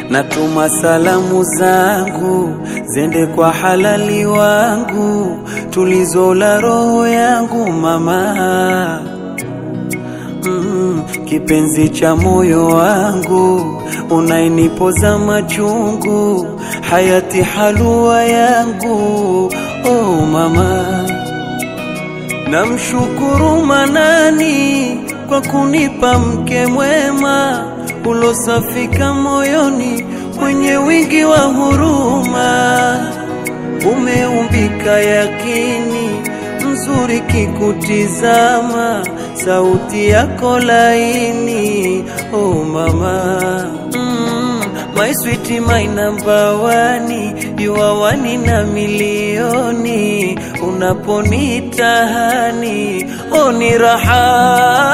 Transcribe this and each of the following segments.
Natuma salamu zangu zende kwa halali wangu, tulizo la roho yangu mama. Kipenzi cha moyo wangu, unainipoza machungu, hayati halua yangu, oh mama. Namshukuru Manani kwa kunipa mke mwema, ulosafika moyoni mwenye wingi wa huruma. Umeumbika yakini, mzuri kikutizama, sauti yako laini, oh mama. My sweet, my number one, you are one in a million. Unaponita hani, oh ni raha.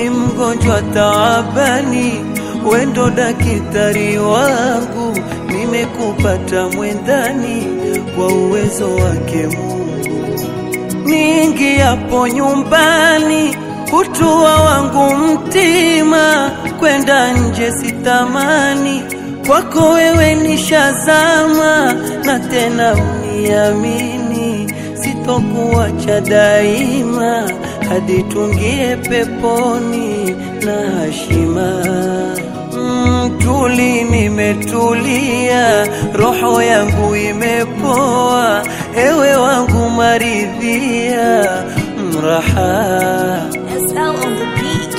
Mgonjwa taabani, wendo daktari wangu, nimekupata mwendani kwa uwezo wake Mungu. Ningi hapo nyumbani, kutua wangu mtima, kwenda nje sitamani, kwako wewe nishazama, na tena uniamini, sitokuacha daima, hadi tungie peponi na hashima. Tuli nimetulia, roho yangu imepoa, ewe wangu maridhia, mraha. SL on the beat.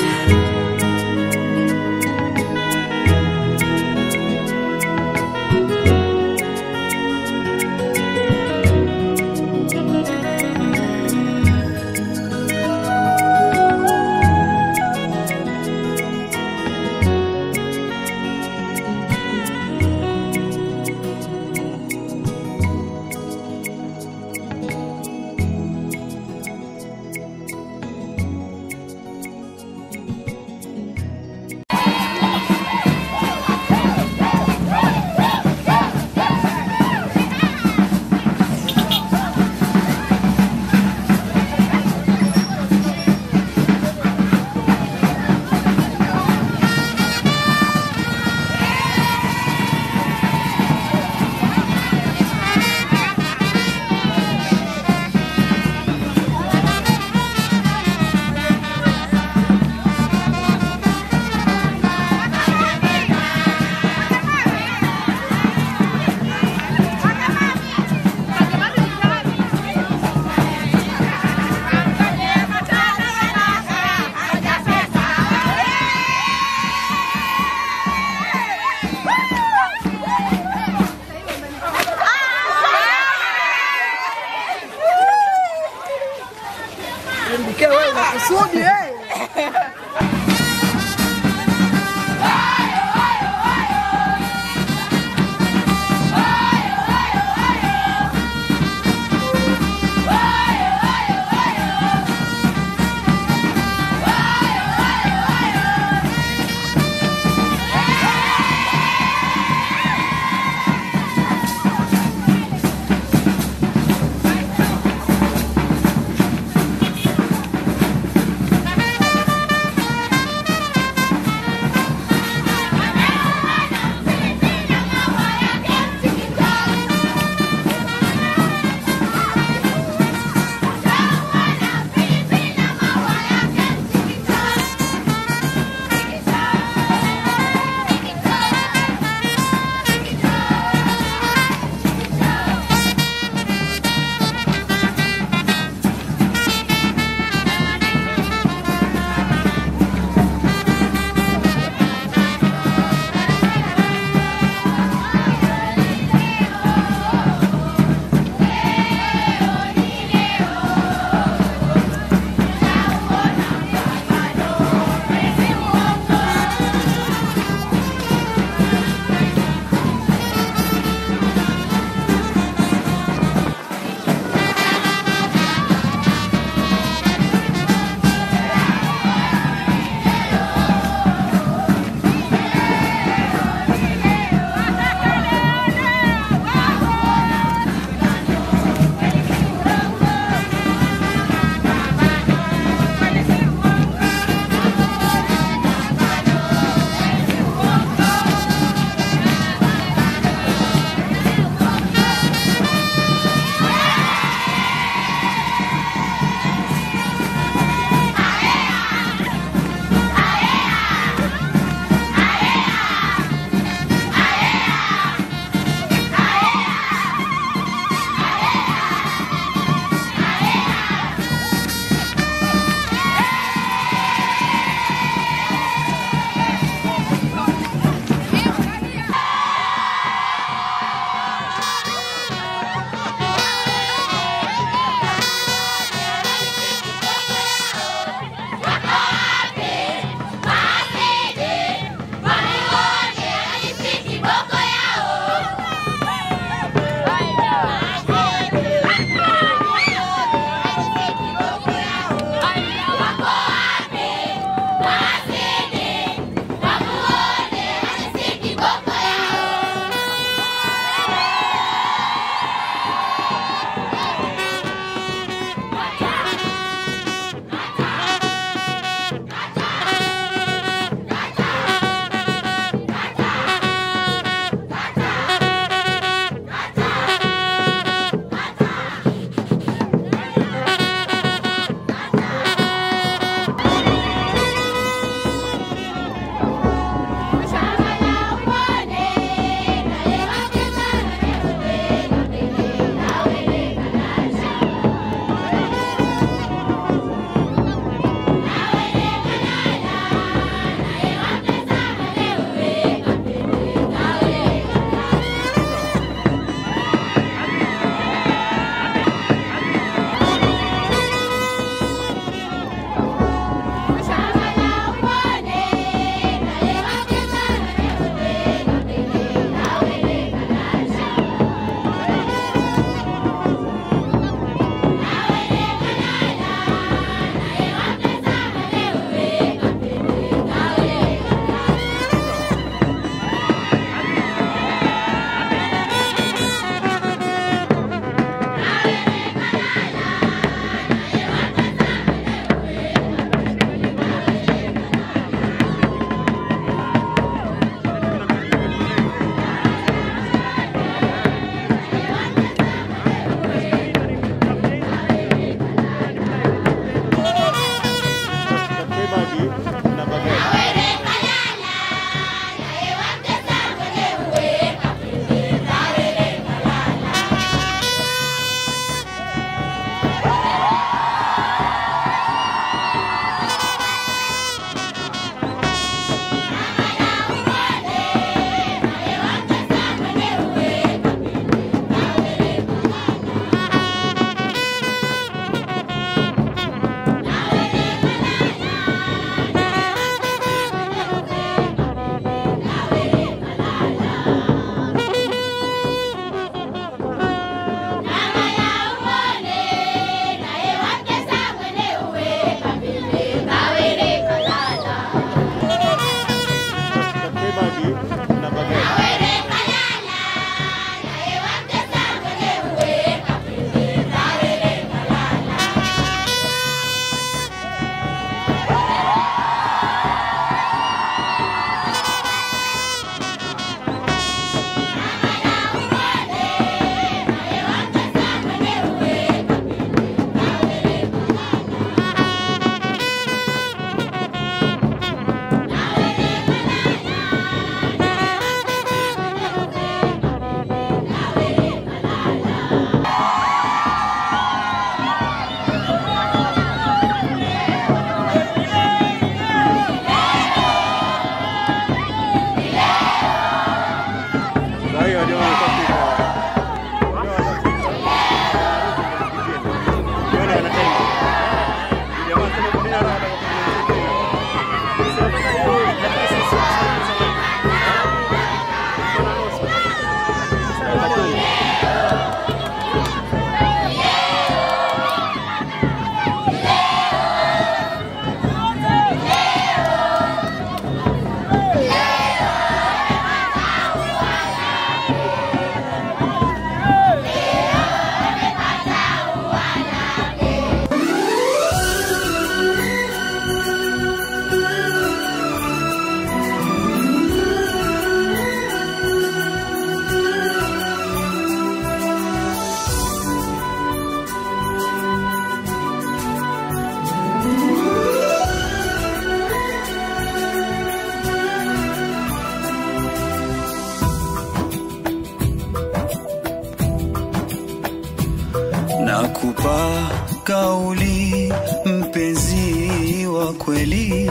nakupa kauli mpenzi wa kweli,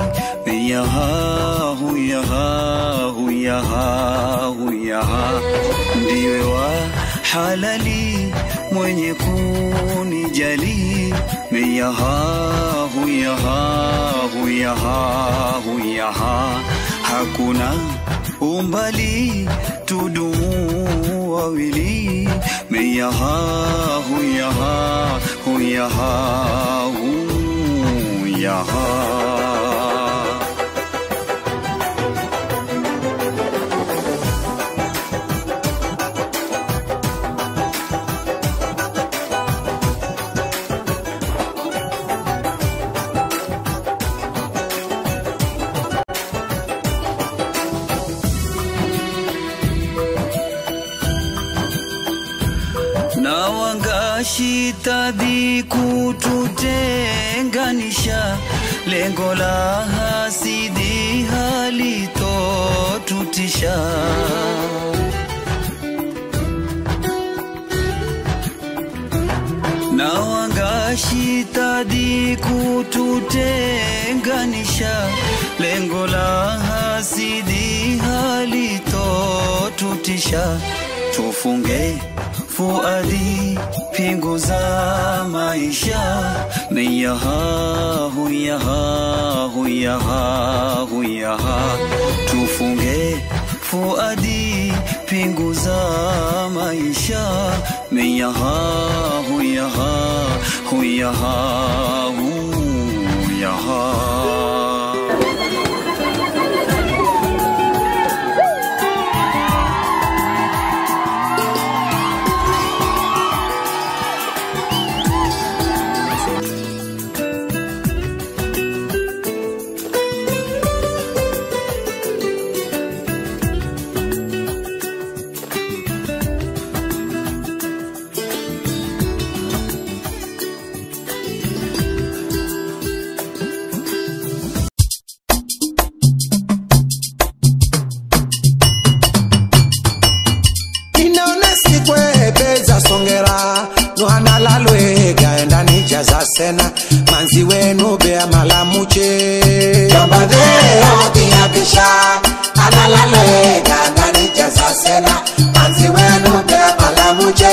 yaha ndiwe wa halali mwenye kunijali, yaha hakuna umbali tudumu wawili, yaha na wangashitadi kututenganisha, lengo la hasidi halitotutisha. Na wangashitadi kututenganisha, lengo la hasidi halitotutisha. Tufunge fuadi pingu za maisha, yaha tufunge fuadi pingu za maisha, yaha Nuhana lalwe gaenda nijaza sena, manzi wenu bea malamuche. Jomba deo diabisha, ana lalwe gaenda nijaza sena, manzi wenu bea malamuche.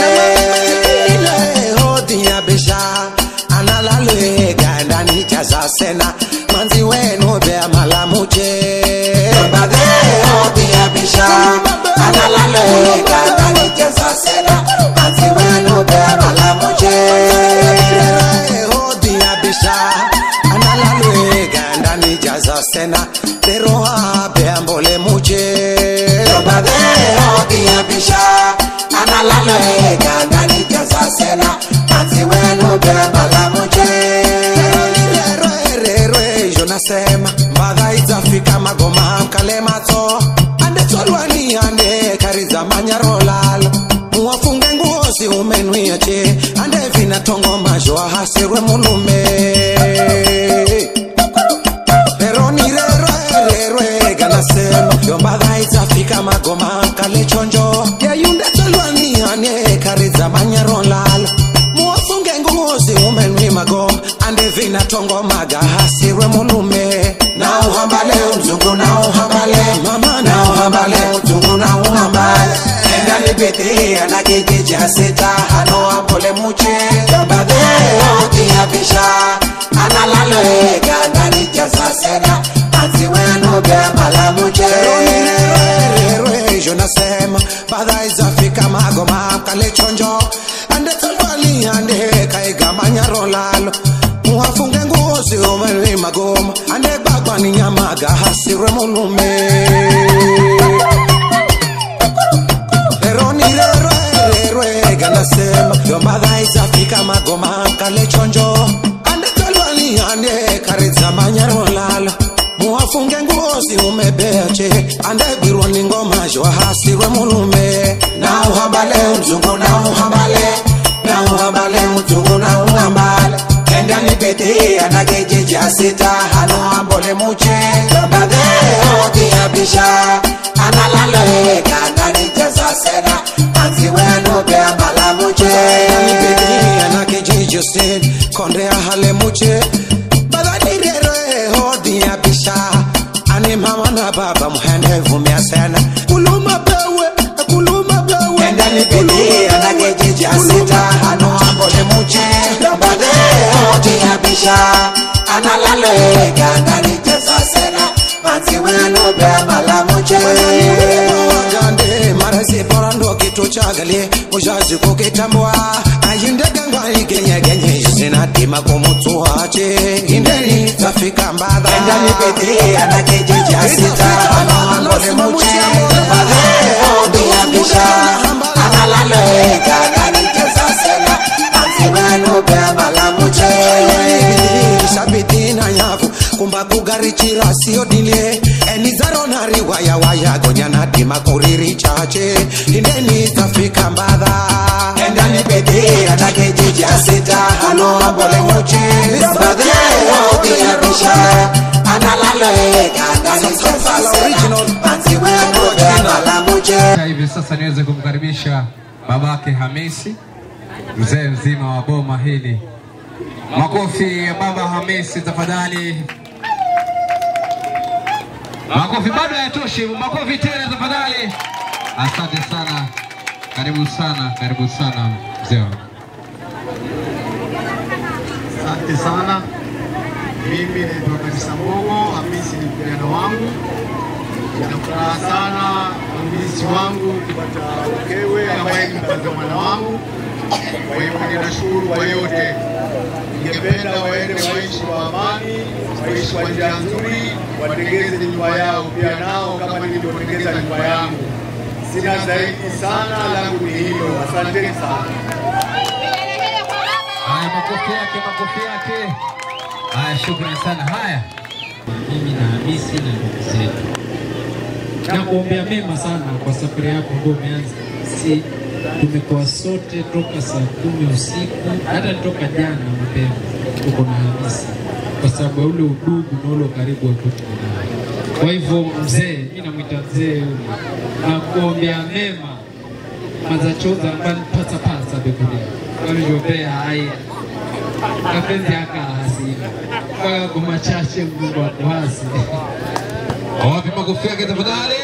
Leo diabisha, ana lalwe gaenda nijaza sena, manzi wenu bea malamuche. Jomba deo diabisha, ana lalwe gaenda nijaza sena, manzi wenu bea malamuche. Analalwega ndani jaza sena, teroha bea mbole muche. Yoba deo diabisha, analalwega ndani jaza sena, manzi wenu bea malamuche. Jo nasema mbadha itafika magoma mkalemato, ande tolwani ande kariza manyarolalo, muwafunge nguosi umenuia che, ande vina tongo majwa hasirwe mulume. Pero ni re ganasema yombadha itafika magoma kale chonjo, ya yunde tolwani ande kariza manyarolalo, muwafunge nguosi umenui magoma, ande vina tongo maga hasirwe mulume. Na uhambale mzungu na uhambale mama, na uhambale mzungu na uhambale, enda nipete anakeke seta hano ambole muche. Badeo diabisha, analalwega ndani jaza sena, manzi wenu bea malamuche. Jo nasema badha izafika magoma kale chonjo, ande tolwali ande kaiga manyarolalo, muwafunge nguosi umenui magoma, ande bagwa ni nyamaga hasirwe mulume. Pero ni re ganasema yombadha izafika magoma kale chonjo, ande tolwali ande kariza manyarolalo, muwafunge nguosi umebeche, ande gwirwa ni ngoma jwa hasirwe mulume. Na uhambale mzungu na uhambale, na uhambale mzungu na uhambale, enda nipete anakeje jasita hano ambole muche. Badeo diabisha, analalwega ndani jaza sena, manzi wenu bea malamuche. Nipete anakeje baba muhende vumia sana kuluma bewe enda nipete anagejeja sita hano ambole muche bade oti abisha analale gandani jesa sena manzi weno be mala muche jande marasi porando kitu chagale mujazi koketambwa ayinde gangwa igenye sina tima komutsu ache indeni tafika mbadha enda nipete anagejeja sita hano ambole muche bade oti abisha analale gandani jesa sena manzi weno be mala muche sabitina nyafu kumba kugari chira sio dile enizaro na riwaya waya gonya na tima kuriri chache indeni tafika mbadha enda nipete anagejeje asita hano ambole muche badhe odia bisha analale gandani sasa original manzi weno jana muche. Hivi sasa niweze kumkaribisha babake Hamisi, mzee mzima wa boma hili. Makofi ya baba Hamisi tafadhali. Makofi bado hayatoshi, makofi tena tafadhali. Asante sana. Karibu sana mzee wangu. Asante sana. Mimi naitwa Kamisa Mbogo, Hamisi ni kijana wangu. Ninafuraha sana Hamisi wangu kupata mkewe ambaye ni mpenzi mwana wangu. Kwa hiyo ninashukuru kwa yote. Ningependa waende waishi kwa amani, waishi kwa njia nzuri, watengeze nyumba yao pia nao kama nilivyotengeza nyumba yangu. Sina zaidi sana, langu ni hilo. Asante sana. Haya, makofi yake. Haya, shukrani sana. Haya, mimi na Hamisi na ndugu zetu nakuombea mema sana kwa safari yako ambayo umeanza. Si tumekuwa sote toka saa 10 usiku, hata toka jana mapema uko na Hamisi kwa sababu ya ule udugu na ule karibu wa kutunana. Kwa hivyo mzee, mimi namuita mzee yule, nakuombea mema mazachoza mbali pata bekulia kwa hivyo pea haya kapenzi yaka hasina kwa goma chache Mungu akuhasi. wapi makofi yake tafadhali.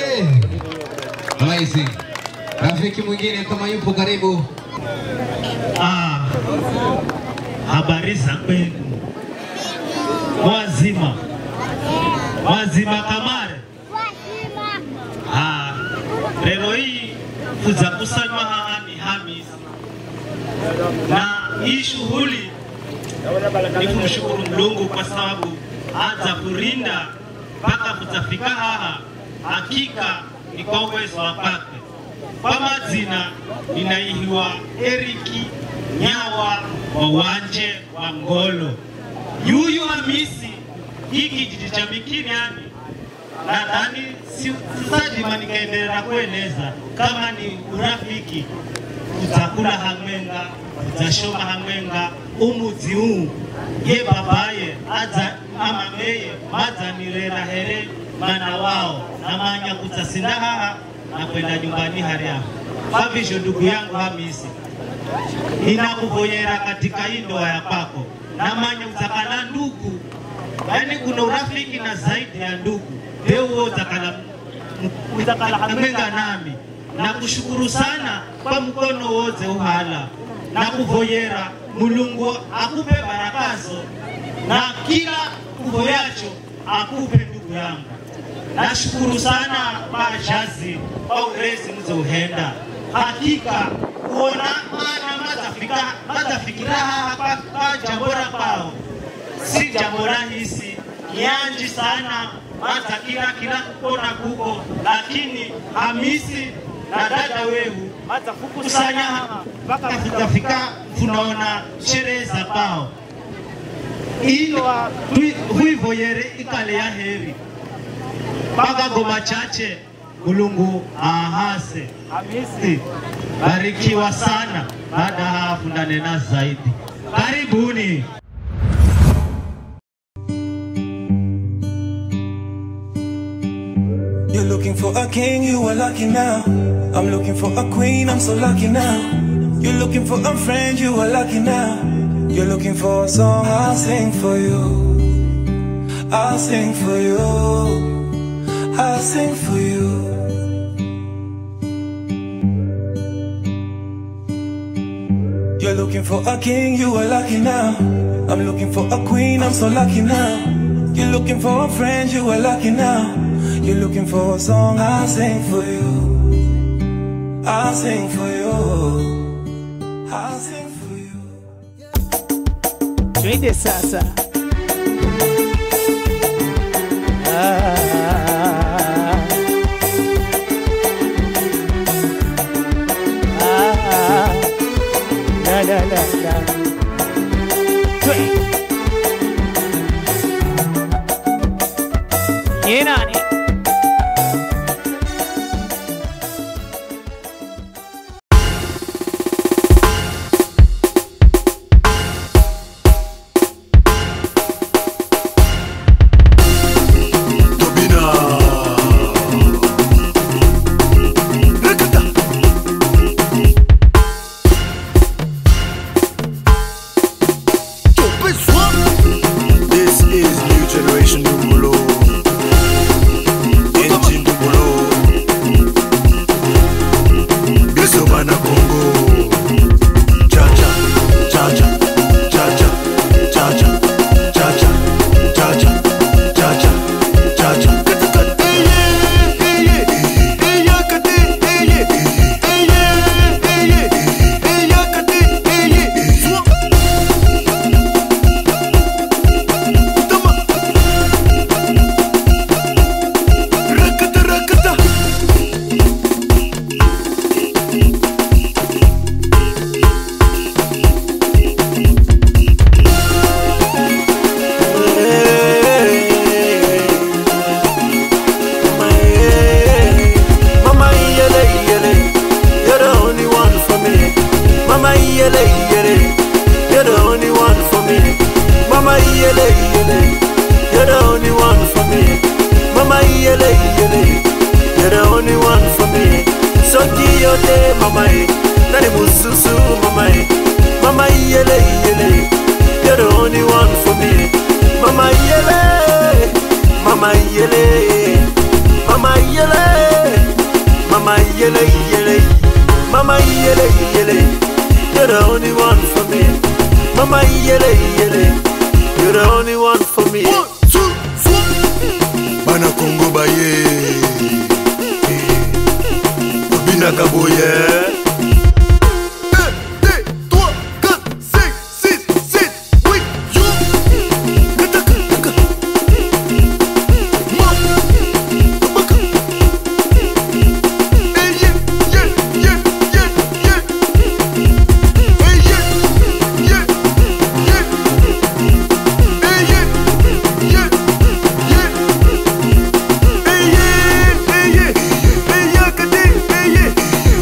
Amazing. Rafiki mwingine kama yupo karibu. Habari za kwenu. Wazima kamare. Leo hii kuza kusanywa hapa ni Hamisi. Na hii shughuli ni kumshukuru Mungu kwa sababu hata kurinda mpaka kutafika hapa, hakika ni kwa uwezo wake. Kwa majina ninaihiwa Eriki Nyawa wa Wanje wa Ngolo. Yuyu Hamisi hiki kijiji cha Mikiriani, nadhani sisajima nikaendelea kueleza kama ni urafiki. Utakula hamwenga, utashoma hamwenga, umuzi huu ye babaye aza amameye maza nirera here mana wao na manya kutasindaha na kwenda nyumbani haria. Favisho ndugu yangu Hamisi, ninakuvoyera katika hii ndoa ya kwako, na manya utakala ndugu, yani kuna urafiki na zaidi ya ndugu. Leo utakala hamwenga nami, na kushukuru sana kwa mkono wote uhala, na kuvoyera Mulungu akupe barakazo na kila kuvoyacho akupe ndugu yangu. Nashukuru sana bajazi kwa urezi mzohenda. Hakika kuona ana matafikira hapa jambora pao si jambo rahisi, nyanji sana hata kila kukona kuko, lakini Hamisi na dada wehu hata kukusanya mpaka tutafika tunaona sherehe za pao. Hilo huivoyere ikale ya heri mpaka goma chache Mulungu ahase. Hamisi barikiwa sana, baada hafu ndanena zaidi. Karibuni. You're looking for a king, you are lucky now. I'm looking for a queen, I'm so lucky now. You're looking for a friend, you are lucky now. You're looking for a song, I'll sing for you. I'll sing for you. I'll sing for you. You're looking for a king, you are lucky now. I'm looking for a queen, I'm so lucky now. You're looking for a friend, you are lucky now. You're looking for a song, I'll sing for you. I'll sing for you. I'll sing for you. Twende sasa. La la la la. Ye nani?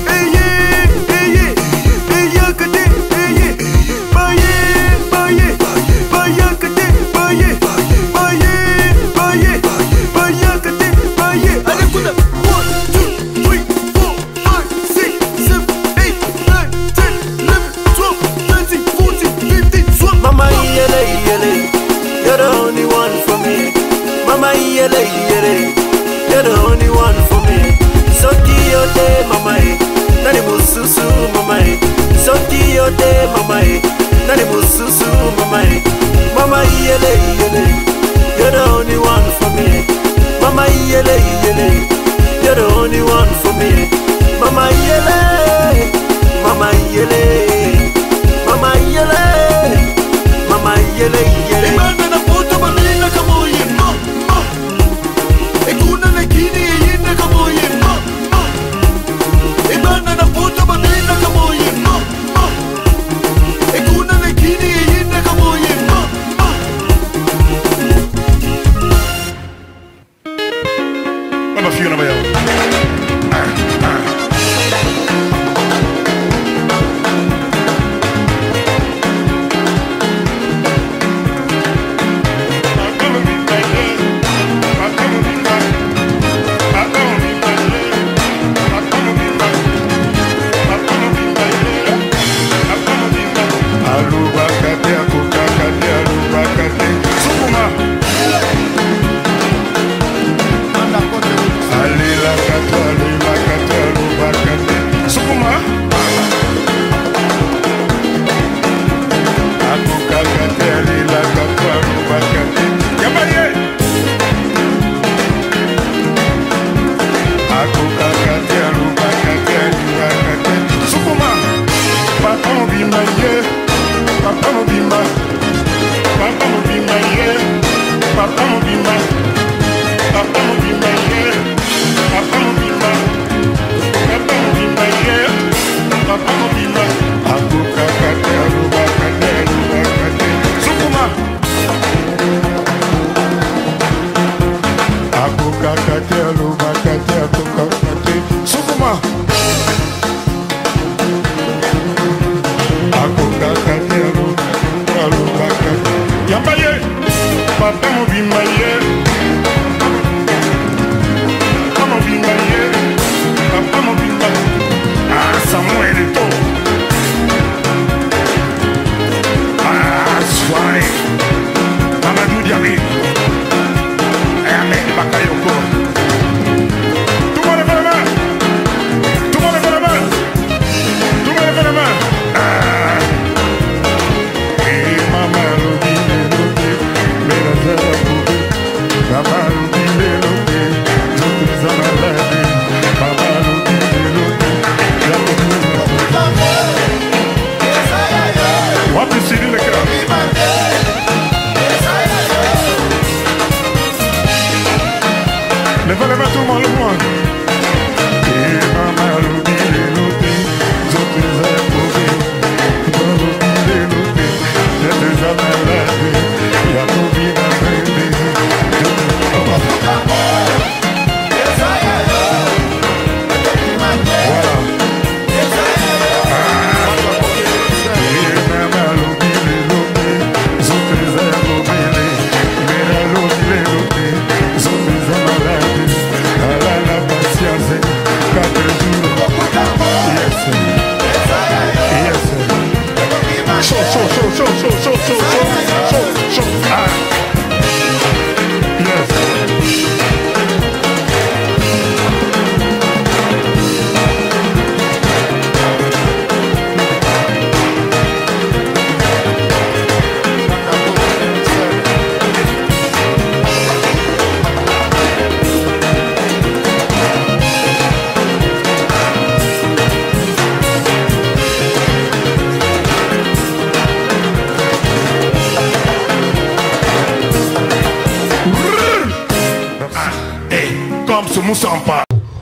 Hey,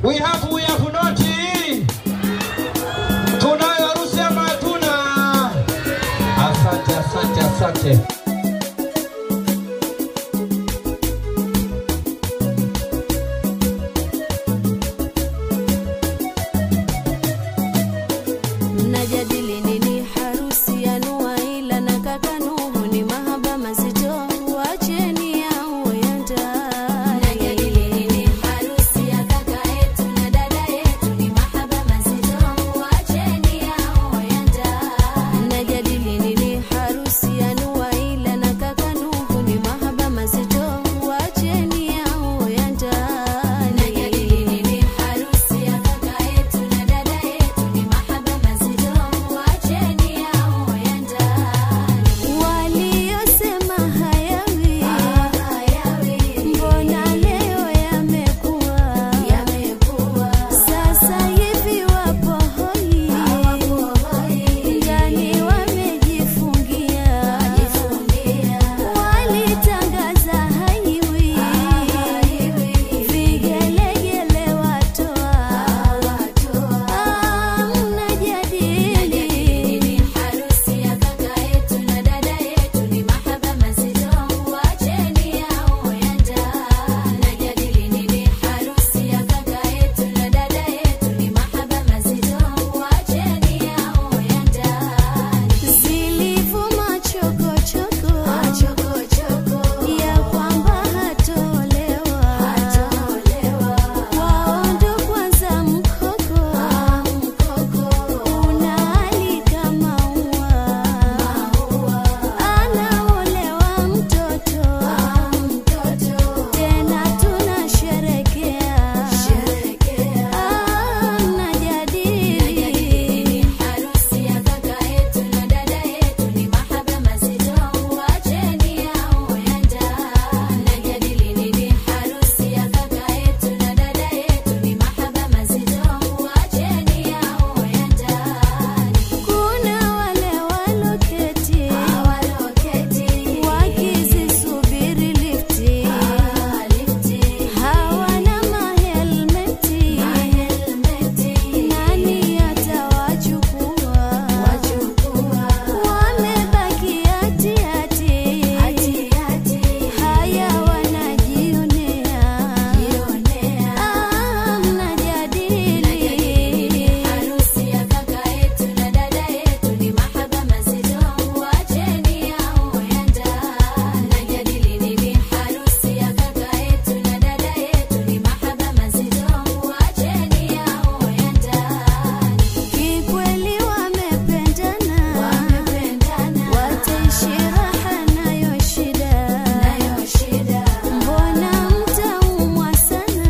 We have noti. Tunayo harusi ama hatuna? Asante. Mnajadili nini harusi ya Nuaila na kaka Nuhu, ni mahaba mazito, wacheni yao yanda. Mnajadili nini harusi ya kaka yetu na dada yetu, ni mahaba mazito, wacheni yao yanda. Mnajadili nini harusi ya Nuaila na kaka Nuhu, ni mahaba mazito, wacheni yao yanda. Mnajadili nini harusi ya kaka yetu na dada yetu, ni mahaba mazito, wacheni yao yanda. Waliosema hayawi, mbona leo yamekuwa. Sasa hivi wapo hoi, ndani wamejifungia. Walitangaza haiwi, vigelegele watoa. Mnajadili nini harusi ya kaka yetu na dada yetu, ni mahaba mazito, wacheni yao yanda. Mnajadili nini harusi ya kaka yetu na dada yetu, ni mahaba mazito, wacheni yao yanda. Zilivuma chokochoko ya kwamba hatolewa, waondo kwanza mkoko, unaalika maua, anaolewa mtoto, tena tunasherekea. Mnajadili nini harusi ya kaka yetu na dada yetu, ni mahaba mazito, wacheni yao yanda. Mnajadili nini harusi ya kaka yetu na dada yetu, ni mahaba mazito, wacheni yao yanda. Kuna wale waloketi wakizisubiri lifti, hawana mahelmeti, nani atawachukua? Wamebaki hati, haya wanajionea. Mnajadili harusi ya kaka yetu na dada yetu, ni mahaba mazito, wacheni yao yanda. Mnajadili nini harusi ya kaka yetu na dada yetu, ni mahaba mazito, wacheni yao yanda. Kikweli wamependana, wataishi raha nayo shida. Mbona mtaumwa sana,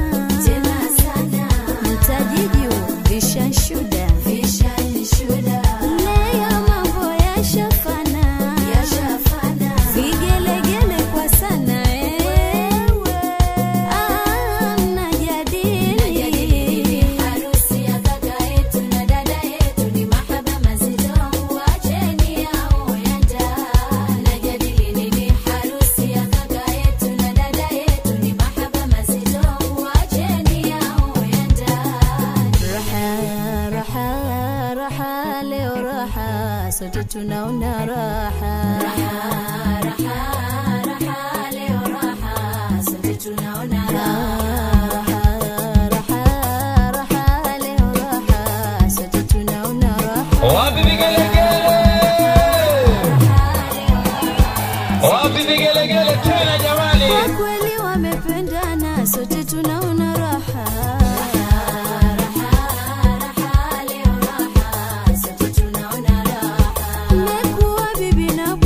mtajiju vishanshuda. Leo mambo yashafana, vigelegele kwa sana. Mnajadili harusi ya kaka yetu na dada yetu, ni mahaba mazito, wacheni yao yanda. Mnajadili nini harusi ya kaka yetu na dada yetu, ni mahaba mazito, wacheni yao yanda. Raha leo raha, sote tunaona raha. Raha leo raha, sote tunaona raha. Raha leo raha, sote tunaona raha. Wapi vigelegele? Wapi vigelegele tena jamani? Kwa kweli wamependana, sote tunaona raha. Raha leo raha, sote tunaona raha. Mmekuwa bibi na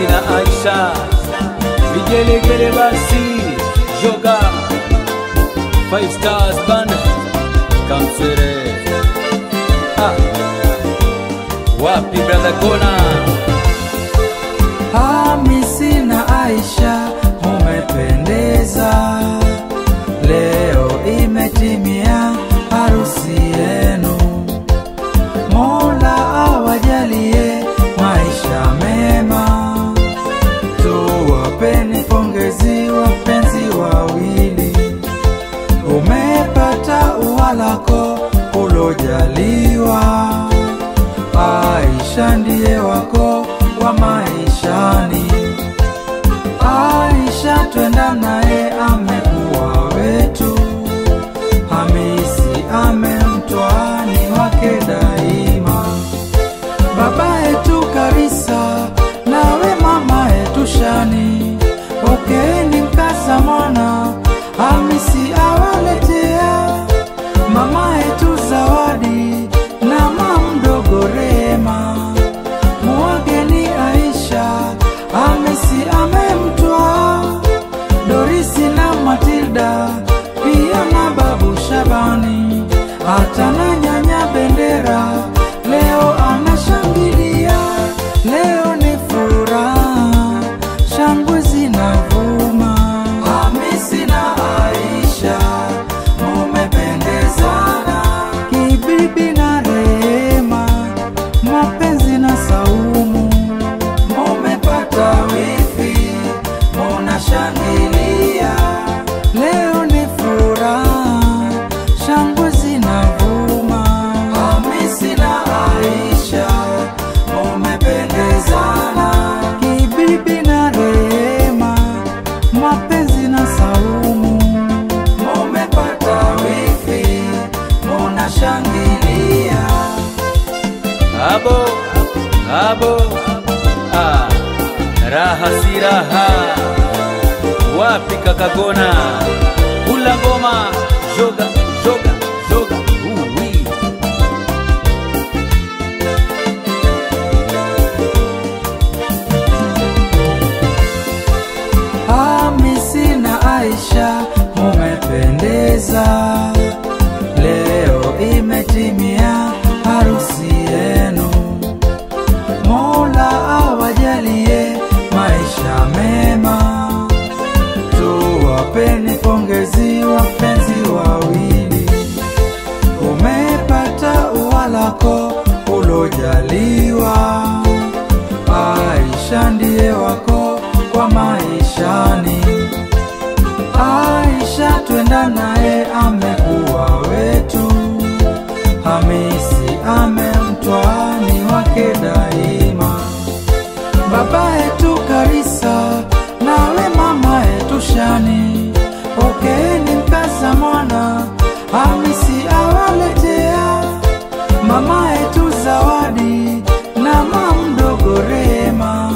Hamisi na Aisha, vigelegele basi, Joga 5 Stars Band, Kamsere. Wapi brother Kona? Hamisi na Aisha, umependeza, leo imetimia harusi yenu. Mola awajalie maisha mema, tuwapeni pongezi wapenzi wawili. Umepata ua lako ulojaliwa, Aisha ndiye wako wa maishani. Aisha twenda naye amekuwa wetu, Hamisi amemtwaa ni wake daima. Baba yetu Karisa, nawe mama yetu Shani, pokeeni mkasa mwana, Hamisi awaletea. Mama yetu Zawadi na mamdogo Rema, muwageni Aisha, Hamisi amemtwaa. Dorisi na Matilda, pia na babu Shabani, hata na nyanya Bendera, leo anashangilia. Leo ni furaha, shangwe zinavuma. Hamisi na Aisha, mumependezana, kibibi na Rehema, mapenzi na Saumu, mumepata wifi, munashangilia. Leo ni furaha, shangwe zinavuma. Hamisi na Aisha, mumependezana, kibibi na Rehema, mapenzi na Saumu, mumepata wifi, munashangilia. Abo, raha si raha. Wapi kaka Kona? Kula ngoma, joga, joga, joga. Uwi. Hamisi na Aisha, mumependeza, leo imetimia harusi yenu. Mola awajalie maisha mema, tuwapeni pongezi wapenzi wawili. Umepata ua lako ulojaliwa, Aisha ndiye wako kwa maishani. Aisha twenda naye amekuwa wetu, Hamisi amemtwaa ni wake daima. Baba yetu Karisa, nawe mama yetu Shani, pokeeni mkasa mwana, Hamisi awaletea. Mama yetu Zawadi na mamdogo Rema,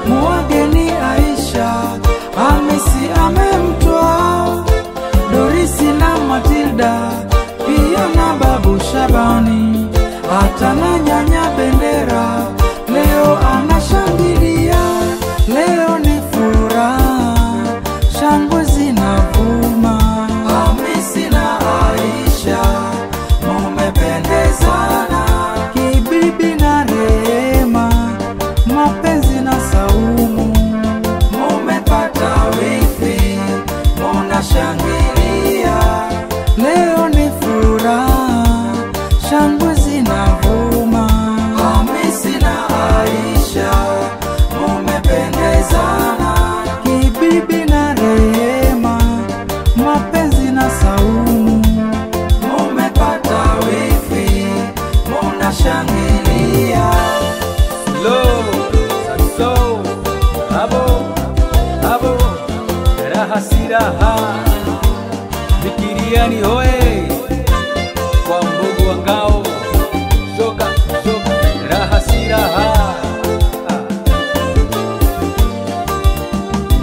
muwageni Aisha, Hamisi amemtwaa. Dorisi na Matilda, pia na babu Shabani, hata na nyanya Bendera, leo anashangilia. Leo ni furaha, shangwe zinavuma. Hamisi na Aisha, mumependezana, kibibi na Rehema, mapenzi na Saumu, mumepata wifi, munashangilia. Leo ni furaha, shangwe zinavuma. Hamisi na Aisha, mumependezana, kibibi na Rehema, mapenzi na Saumu, mumepata wifi, munashangilia. Saxo, abo, raha si raha. Fikiriani hoe, kwa mbogo wa ngao, joga, joga, raha si raha.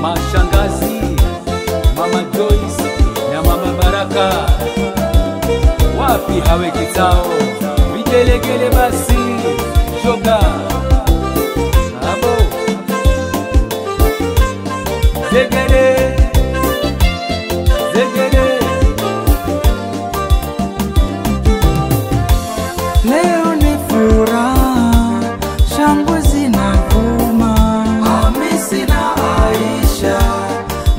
Mashangazi, Mama Joyce na Mama Baraka, wapi hawe kitao, vigelegele basi, joga. Abo, zegede, zegede. Leo ni furaha, shangwe zinavuma. Hamisi na Aisha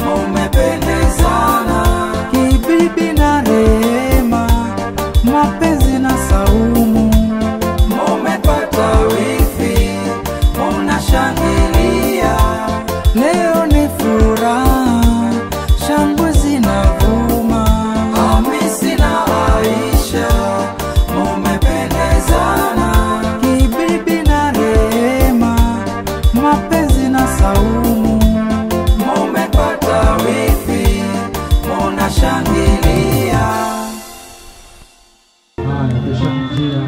mumependezana, kibibi na Rehema, mapenzi na Saumu, mumepata wifi, munashangilia. Leo ni furaha, shangwe zinavuma. Hamisi na Aisha mumependezana, kibibi na Rehema, mapenzi na Saumu, mumepata wifi, munashangilia. Haya, tushamjia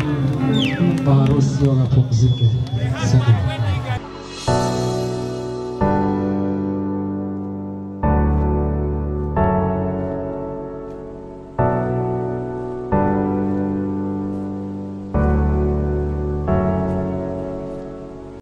maharusi wakapumzika.